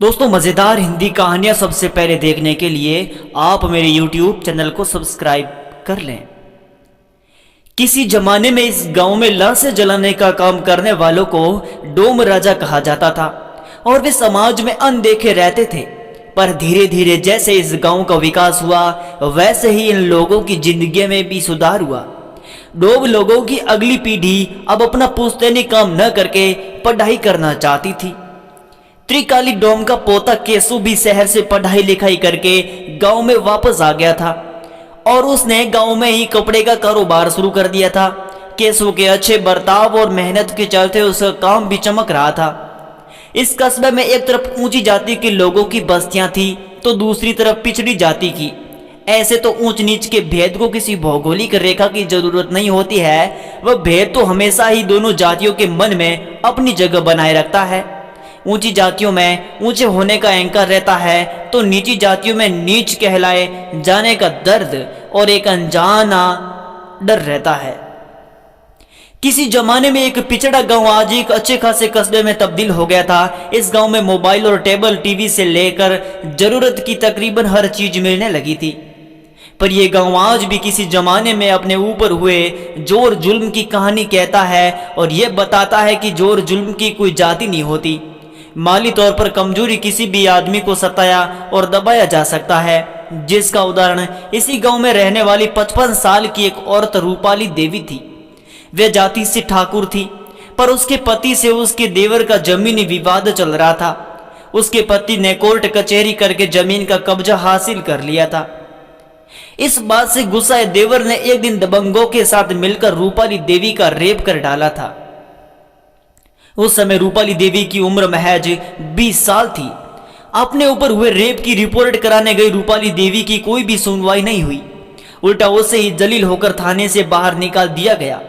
दोस्तों, मज़ेदार हिंदी कहानियाँ सबसे पहले देखने के लिए आप मेरे YouTube चैनल को सब्सक्राइब कर लें। किसी जमाने में इस गांव में लाशें जलाने का काम करने वालों को डोम राजा कहा जाता था और वे समाज में अनदेखे रहते थे। पर धीरे धीरे जैसे इस गांव का विकास हुआ, वैसे ही इन लोगों की जिंदगी में भी सुधार हुआ। डोम लोगों की अगली पीढ़ी अब अपना पुश्तैनी काम न करके पढ़ाई करना चाहती थी। त्रिकाली डोम का पोता केसु भी शहर से पढ़ाई लिखाई करके गांव में वापस आ गया था और उसने गांव में ही कपड़े का कारोबार शुरू कर दिया था। केसु के अच्छे बर्ताव और मेहनत के चलते उसका काम भी चमक रहा था। इस कस्बे में एक तरफ ऊंची जाति के लोगों की बस्तियां थी तो दूसरी तरफ पिछड़ी जाति की। ऐसे तो ऊंच नीच के भेद को किसी भौगोलिक रेखा की जरूरत नहीं होती है, वह भेद तो हमेशा ही दोनों जातियों के मन में अपनी जगह बनाए रखता है। ऊंची जातियों में ऊंचे होने का अहंकार रहता है तो नीची जातियों में नीच कहलाए जाने का दर्द और एक अनजाना डर रहता है। किसी जमाने में एक पिछड़ा गांव आज एक अच्छे खासे कस्बे में तब्दील हो गया था। इस गांव में मोबाइल और टेबल टीवी से लेकर जरूरत की तकरीबन हर चीज मिलने लगी थी। पर यह गांव आज भी किसी जमाने में अपने ऊपर हुए जोर जुल्म की कहानी कहता है और यह बताता है कि जोर जुल्म की कोई जाति नहीं होती। माली तौर पर कमजोरी किसी भी आदमी को सताया और दबाया जा सकता है, जिसका उदाहरण इसी गांव में रहने वाली 55 साल की एक औरत रूपाली देवी थी। वे जाति से ठाकुर थी, पर उसके पति से उसके देवर का जमीनी विवाद चल रहा था। उसके पति ने कोर्ट कचहरी करके जमीन का कब्जा हासिल कर लिया था। इस बात से गुस्साए देवर ने एक दिन दबंगों के साथ मिलकर रूपाली देवी का रेप कर डाला था। उस समय रूपाली देवी की उम्र महज 20 साल थी। अपने ऊपर हुए रेप की रिपोर्ट कराने गई रूपाली देवी की कोई भी सुनवाई नहीं हुई, उल्टा उसे ही जलील होकर थाने से बाहर निकाल दिया गया।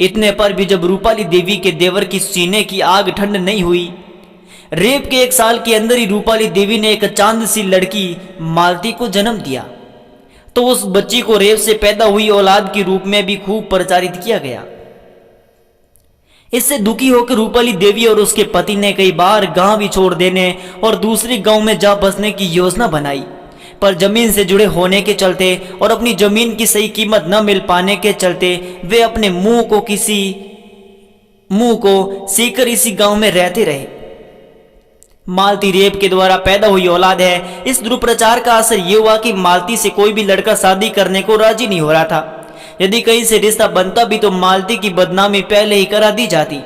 इतने पर भी जब रूपाली देवी के देवर की सीने की आग ठंड नहीं हुई, रेप के 1 साल के अंदर ही रूपाली देवी ने एक चांद सी लड़की मालती को जन्म दिया। तो उस बच्ची को रेप से पैदा हुई औलाद के रूप में भी खूब प्रचारित किया गया। इससे दुखी होकर रूपाली देवी और उसके पति ने कई बार गांव भी छोड़ देने और दूसरे गांव में जा बसने की योजना बनाई, पर जमीन से जुड़े होने के चलते और अपनी जमीन की सही कीमत न मिल पाने के चलते वे अपने मुंह को सीकर इसी गांव में रहते रहे। मालती रेप के द्वारा पैदा हुई औलाद है। इस दुष्प्रचार का असर यह हुआ कि मालती से कोई भी लड़का शादी करने को राजी नहीं हो रहा था। यदि कहीं से रिश्ता बनता भी तो मालती की बदनामी पहले ही करा दी जाती,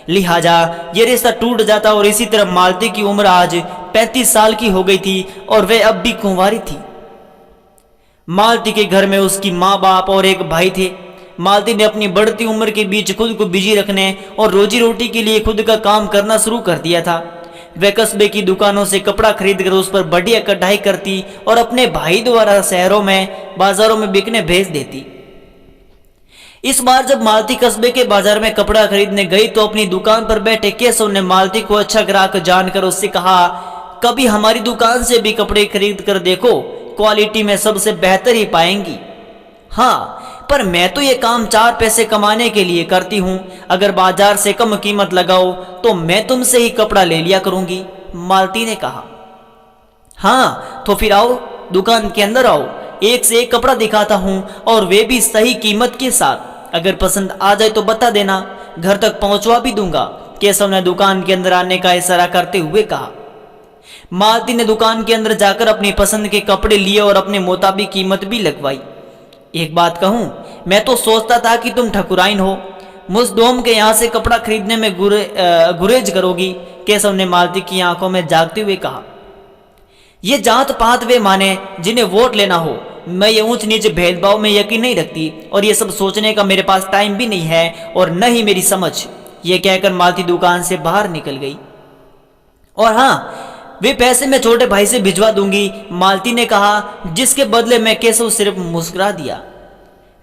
लिहाजा यह रिश्ता टूट जाता। और इसी तरह मालती की उम्र आज 35 साल की हो गई थी और वह अब भी कुंवारी थी। मालती के घर में उसकी माँ बाप और एक भाई थे। मालती ने अपनी बढ़ती उम्र के बीच खुद को बिजी रखने और रोजी रोटी के लिए खुद का काम करना शुरू कर दिया था। वह कस्बे की दुकानों से कपड़ा खरीद कर उस पर बढ़िया कढ़ाई करती और अपने भाई द्वारा शहरों में बाजारों में बिकने भेज देती। इस बार जब मालती कस्बे के बाजार में कपड़ा खरीदने गई तो अपनी दुकान पर बैठे केशव ने मालती को अच्छा ग्राहक जानकर उससे कहा, कभी हमारी दुकान से भी कपड़े खरीद कर देखो, क्वालिटी में सबसे बेहतर ही पाएंगी। हाँ, पर मैं तो ये काम 4 पैसे कमाने के लिए करती हूँ। अगर बाजार से कम कीमत लगाओ तो मैं तुमसे ही कपड़ा ले लिया करूंगी, मालती ने कहा। हाँ, तो फिर आओ, दुकान के अंदर आओ, एक से एक कपड़ा दिखाता हूँ और वे भी सही कीमत के साथ। अगर पसंद आ जाए तो बता देना, घर तक पहुंचवा भी दूंगा, केशव ने दुकान के अंदर आने का इशारा करते हुए कहा। मालती ने दुकान के अंदर जाकर अपनी पसंद के कपड़े लिए और अपने मुताबिक कीमत भी लगवाई। एक बात कहूं, मैं तो सोचता था कि तुम ठकुराइन हो, मुझ डोम के यहाँ से कपड़ा खरीदने में गुरेज करोगी, केशव ने मालती की आंखों में जागते हुए कहा। ये जात पात वे माने जिन्हें वोट लेना हो, मैं ये ऊंच नीच भेदभाव में यकीन नहीं रखती और ये सब सोचने का मेरे पास टाइम भी नहीं है और न ही मेरी समझ। ये कहकर मालती दुकान से बाहर निकल गई। और हाँ, वे पैसे मैं छोटे भाई से भिजवा दूंगी, मालती ने कहा, जिसके बदले में केशव सिर्फ मुस्कुरा दिया।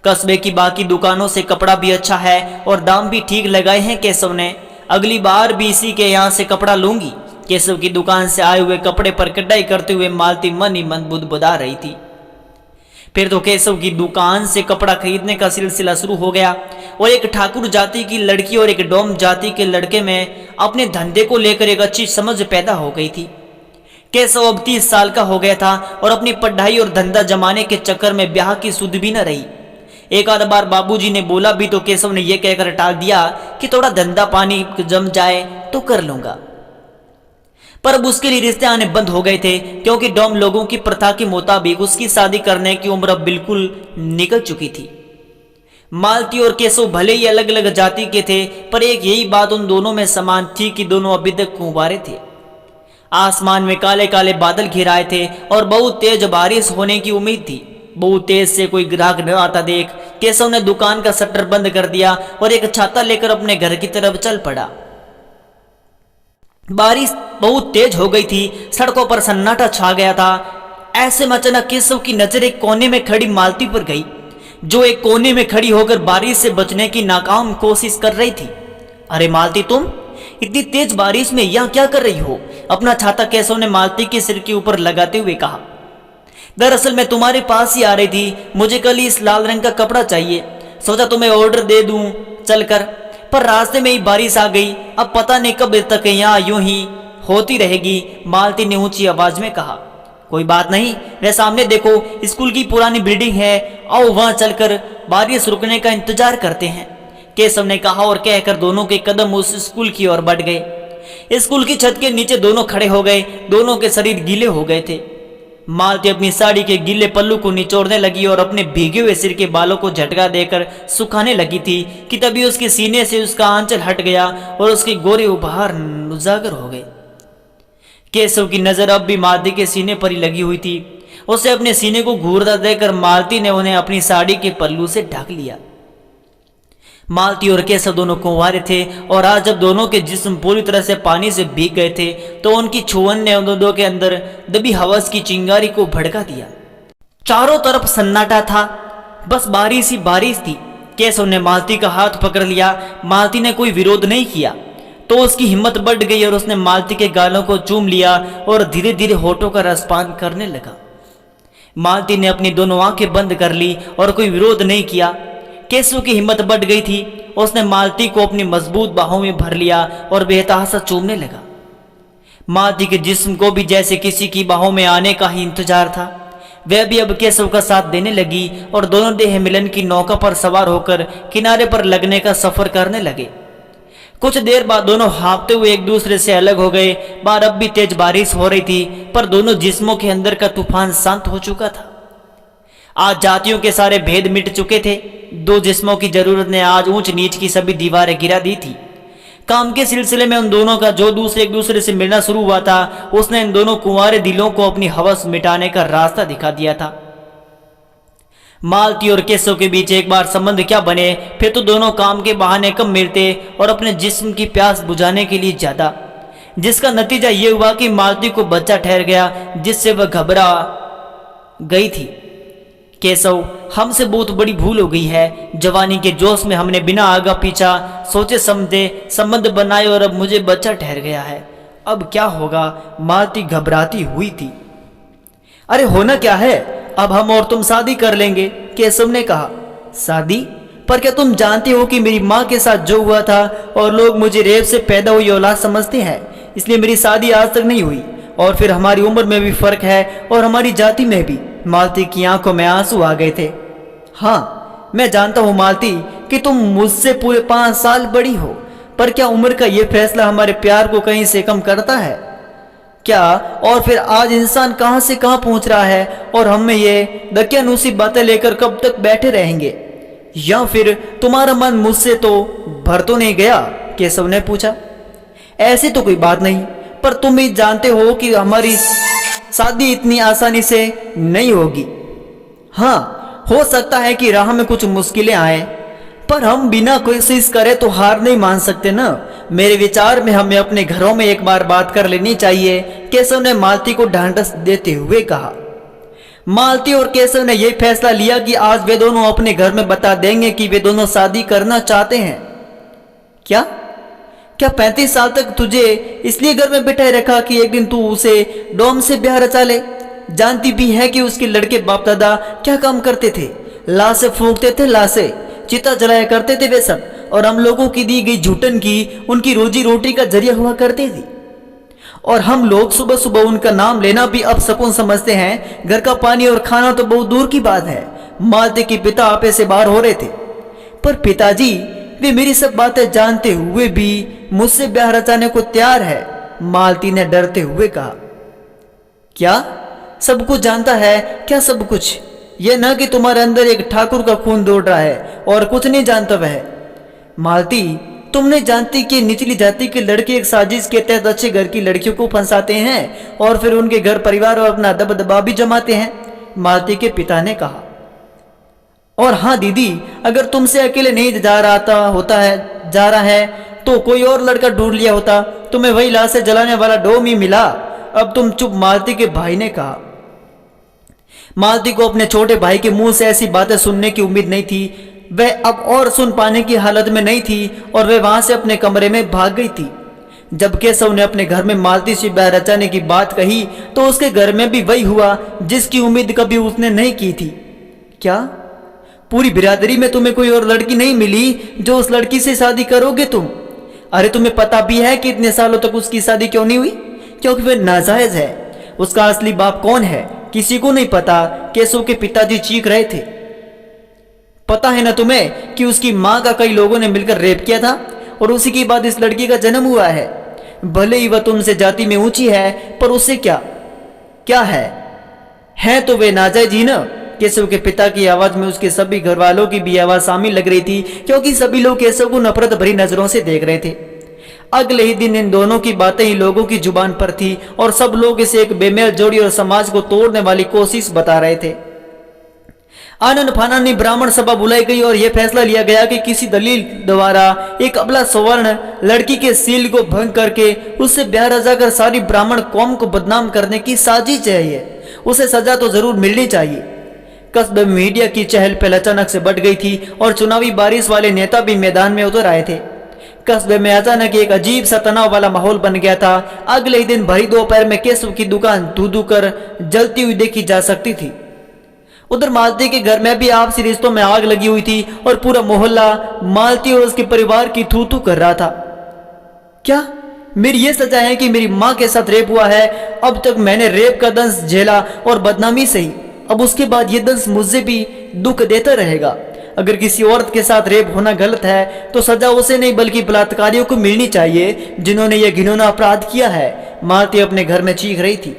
कस्बे की बाकी दुकानों से कपड़ा भी अच्छा है और दाम भी ठीक लगाए हैं केशव ने। अगली बार भी इसी के यहाँ से कपड़ा लूंगी। केशव की दुकान से आए हुए कपड़े पर कटाई करते हुए मालती मन ही मन बुदबुदा रही थी। फिर तो केशव की दुकान से कपड़ा खरीदने का सिलसिला शुरू हो गया और एक ठाकुर जाति की लड़की और एक डोम जाति के लड़के में अपने धंधे को लेकर एक अच्छी समझ पैदा हो गई थी। केशव अब 30 साल का हो गया था और अपनी पढ़ाई और धंधा जमाने के चक्कर में ब्याह की सुध भी न रही। एक आध बार बाबूजी ने बोला भी तो केशव ने यह कहकर टाल दिया कि थोड़ा धंधा पानी जम जाए तो कर लूंगा। पर अब उसके लिए रिश्ते आने बंद हो गए थे, क्योंकि डोम लोगों की प्रथा के मुताबिक उसकी शादी करने की उम्र अब बिल्कुल निकल चुकी थी। मालती और केशव भले ही अलग अलग जाति के थे, पर एक यही बात उन दोनों में समान थी कि दोनों अभी तक कुंवारे थे। आसमान में काले काले बादल घिराए थे और बहुत तेज बारिश होने की उम्मीद थी। बहुत तेज से कोई ग्राहक न आता देख केशव ने दुकान का शटर बंद कर दिया और एक छाता लेकर अपने घर की तरफ चल पड़ा। बारिश बहुत तेज हो गई थी, सड़कों पर सन्नाटा छा गया था। ऐसे में अचानक केशव की नजर एक कोने में खड़ी मालती पर गई, जो एक कोने में खड़ी होकर बारिश से बचने की नाकाम कोशिश कर रही थी। अरे मालती, तुम इतनी तेज बारिश में यहां क्या कर रही हो? अपना छाता केशव ने मालती के सिर के ऊपर लगाते हुए कहा। दरअसल मैं तुम्हारे पास ही आ रही थी, मुझे कल इस लाल रंग का कपड़ा चाहिए, सोचा तुम्हें ऑर्डर दे दूं चलकर, पर रास्ते में ही बारिश आ गई। अब पता नहीं कब तक यहाँ यूं ही होती रहेगी, मालती ने ऊंची आवाज में कहा। कोई बात नहीं, वे सामने देखो, स्कूल की पुरानी बिल्डिंग है, आओ वहां चलकर बारिश रुकने का इंतजार करते हैं, केशव ने कहा और कहकर दोनों के कदम उस स्कूल की ओर बढ़ गए। स्कूल की छत के नीचे दोनों खड़े हो गए। दोनों के शरीर गीले हो गए थे। मालती अपनी साड़ी के गीले पल्लू को निचोड़ने लगी और अपने भीगे हुए सिर के बालों को झटका देकर सुखाने लगी थी कि तभी उसके सीने से उसका आंचल हट गया और उसके गोरे उपहार उजागर हो गए। केशव की नजर अब भी मालती के सीने पर ही लगी हुई थी। उसे अपने सीने को घूरता देकर मालती ने उन्हें अपनी साड़ी के पल्लू से ढक लिया। मालती और केशव दोनों कुंवारे थे और आज जब दोनों के जिस्म पूरी तरह से पानी से भीग गए थे तो उनकी छुअन ने उन दोनों के अंदर दबी हवस की चिंगारी को भड़का दिया। चारों तरफ सन्नाटा था, बस बारिश ही बारिश थी। केशव ने मालती का हाथ पकड़ लिया। मालती ने कोई विरोध नहीं किया तो उसकी हिम्मत बढ़ गई और उसने मालती के गालों को चूम लिया और धीरे धीरे होठों का रसपान करने लगा। मालती ने अपनी दोनों आंखें बंद कर ली और कोई विरोध नहीं किया। केशव की हिम्मत बढ़ गई थी। उसने मालती को अपनी मजबूत बाहों में भर लिया और बेतहाशा चूमने लगा। मालती के जिस्म को भी जैसे किसी की बाहों में आने का ही इंतजार था। वह भी अब केशव का साथ देने लगी और दोनों देह मिलन की नौका पर सवार होकर किनारे पर लगने का सफर करने लगे। कुछ देर बाद दोनों हाँफते हुए एक दूसरे से अलग हो गए। बाहर अब भी तेज बारिश हो रही थी, पर दोनों जिस्मों के अंदर का तूफान शांत हो चुका था। आज जातियों के सारे भेद मिट चुके थे। दो जिस्मों की जरूरत ने आज ऊंच नीच की सभी दीवारें गिरा दी थी। काम के सिलसिले में उन दोनों का जो एक दूसरे से मिलना शुरू हुआ था, उसने इन दोनों कुंवारे दिलों को अपनी हवस मिटाने का रास्ता दिखा दिया था। मालती और केशव के बीच एक बार संबंध क्या बने, फिर तो दोनों काम के बहाने कम मिलते और अपने जिस्म की प्यास बुझाने के लिए ज्यादा, जिसका नतीजा ये हुआ कि मालती को बच्चा ठहर गया, जिससे वह घबरा गई थी। केशव, हमसे बहुत बड़ी भूल हो गई है। जवानी के जोश में हमने बिना आगा पीछा सोचे समझे संबंध बनाए और अब मुझे बच्चा ठहर गया है। अब क्या होगा? मालती घबराती हुई थी। अरे होना क्या है, अब हम और तुम शादी कर लेंगे, केशव ने कहा। शादी? पर क्या तुम जानते हो कि मेरी माँ के साथ जो हुआ था और लोग मुझे रेप से पैदा हुई औलाद समझते हैं, इसलिए मेरी शादी आज तक नहीं हुई। और फिर हमारी उम्र में भी फर्क है और हमारी जाति में भी। मालती की आंखों में आंसू आ गए थे। हाँ, मैं जानता हूँ मालती कि तुम मुझसे पूरे 5 साल बड़ी हो, पर क्या उम्र का यह फैसला हमारे प्यार को कहीं से कम करता है क्या? और फिर आज इंसान कहां से कहां पहुंच रहा है और हम में ये दकियानूसी बातें लेकर कब तक बैठे रहेंगे? या फिर तुम्हारा मन मुझसे तो भर तो नहीं गया? केशव ने पूछा। ऐसी तो कोई बात नहीं, पर तुम भी जानते हो कि हमारी शादी इतनी आसानी से नहीं होगी। हाँ, हो सकता है कि राह में कुछ मुश्किलें आए, पर हम बिना कोशिश करे तो हार नहीं मान सकते ना। मेरे विचार में हमें अपने घरों में एक बार बात कर लेनी चाहिए, केशव ने मालती को ढांढस देते हुए कहा। मालती और केशव ने यह फैसला लिया कि आज वे दोनों अपने घर में बता देंगे कि वे दोनों शादी करना चाहते हैं। क्या 35 साल तक तुझे इसलिए घर में बिठाए रखा कि एक दिन तू उसे डोम से ब्याह रचा ले? जानती भी है कि उसके लड़के बाप दादा क्या काम करते थे? लाशें फूंकते थे, लाशें चिता जलाया करते थे वे सब, और हम लोगों की दी गई झूठन की उनकी रोजी रोटी का जरिया हुआ करती थी। और हम लोग सुबह सुबह उनका नाम लेना भी अपशकुन समझते हैं। घर का पानी और खाना तो बहुत दूर की बात है। मालती के पिता आपे से बाहर हो रहे थे। पर पिताजी, वे मेरी सब बातें जानते हुए भी मुझसे ब्याह रचाने को तैयार है, मालती ने डरते हुए कहा। क्या सब कुछ जानता है? क्या सब कुछ? यह न कि तुम्हारे अंदर एक ठाकुर का खून दौड़ रहा है और कुछ नहीं जानता वह। मालती, तुम नहीं जानती कि निचली जाति के लड़के एक साजिश के तहत अच्छे घर की लड़कियों को फंसाते हैं और फिर उनके घर परिवार और अपना दबदबा भी जमाते हैं, मालती के पिता ने कहा। और हाँ दीदी, अगर तुमसे अकेले नहीं जा रहा है तो कोई और लड़का ढूंढ लिया होता। तुम्हें वही लाशें जलाने वाला डोम ही मिला। अब तुम चुप, मालती के भाई ने कहा। मालती को अपने छोटे भाई के मुंह से ऐसी बातें सुनने की उम्मीद नहीं थी। वह अब और सुन पाने की हालत में नहीं थी और वह वहां से अपने कमरे में भाग गई थी। जब केशव ने अपने घर में मालती से ब्याह रचाने की बात कही तो उसके घर में भी वही हुआ जिसकी उम्मीद कभी उसने नहीं की थी। क्या पूरी बिरादरी में तुम्हें कोई और लड़की नहीं मिली जो उस लड़की से शादी करोगे तुम? अरे तुम्हें पता भी है कि इतने सालों तक उसकी शादी क्यों नहीं हुई? क्योंकि वह नाजायज है। उसका असली बाप कौन है किसी को नहीं पता, केशव के पिताजी चीख रहे थे। पता है ना तुम्हें कि उसकी मां का कई लोगों ने मिलकर रेप किया था और उसी के बाद इस लड़की का जन्म हुआ है। भले ही वह तुमसे जाति में ऊंची है पर उससे क्या है तो वे नाजायज ही ना। केशव के पिता की आवाज में उसके सभी घर वालों की भी आवाज शामिल लग रही थी, क्योंकि सभी लोग केशव को नफरत भरी नजरों से देख रहे थे। अगले ही दिन इन दोनों की बातें ही लोगों की जुबान पर थी और सब लोग इसे एक बेमेल जोड़ी और समाज को तोड़ने वाली कोशिश बता रहे थे। आनंद फानन ब्राह्मण सभा बुलाई गई और यह फैसला लिया गया कि किसी दलील द्वारा एक अबला सवर्ण लड़की के सील को भंग करके उससे ब्याह रचा कर सारी ब्राह्मण कौम को बदनाम करने की साजिश है। उसे सजा तो जरूर मिलनी चाहिए। कस्बे में मीडिया की चहल पहल अचानक से बढ़ गई थी और चुनावी बारिश वाले नेता भी मैदान में उतर आए थे। कस्बे में अचानक एक अजीब सा तनाव वाला माहौल बन गया था। अगले ही दिन भरी दोपहर में केशव की दुकान धू कर जलती हुई देखी जा सकती थी। उधर मालती के घर में भी आपसी रिश्तों में आग लगी हुई थी और पूरा मोहल्ला मालती और उसके परिवार की थू थू कर रहा था। क्या मेरी ये सजा है कि मेरी माँ के साथ रेप हुआ है? अब तक मैंने रेप का दंश झेला और बदनामी सही, अब उसके बाद ये दंश मुझे भी दुख देता रहेगा। अगर किसी औरत के साथ रेप होना गलत है तो सजा उसे नहीं बल्कि बलात्कारियों को मिलनी चाहिए जिन्होंने यह घिनौना अपराध किया है, मालती अपने घर में चीख रही थी।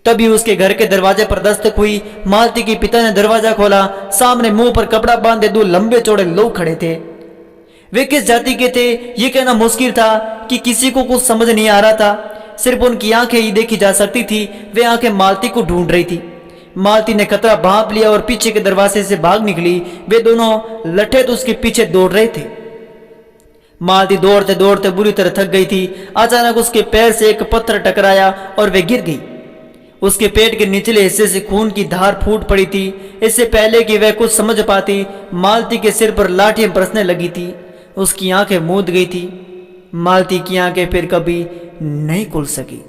तभी उसके घर के दरवाजे पर दस्तक हुई। मालती के पिता ने दरवाजा खोला। सामने मुंह पर कपड़ा बांधे दो लंबे चौड़े लोग खड़े थे। वे किस जाति के थे ये कहना मुश्किल था कि किसी को कुछ समझ नहीं आ रहा था। सिर्फ उनकी आंखें ही देखी जा सकती थी। वे आंखें मालती को ढूंढ रही थी। मालती ने खतरा भांप लिया और पीछे के दरवाजे से भाग निकली। वे दोनों लट्ठे तो उसके पीछे दौड़ रहे थे। मालती दौड़ते दौड़ते बुरी तरह थक गई थी। अचानक उसके पैर से एक पत्थर टकराया और वे गिर गई। उसके पेट के निचले हिस्से से खून की धार फूट पड़ी थी। इससे पहले कि वह कुछ समझ पाती, मालती के सिर पर लाठियां बरसने लगी थी। उसकी आंखें मूंद गई थी। मालती की आंखें फिर कभी नहीं खुल सकी।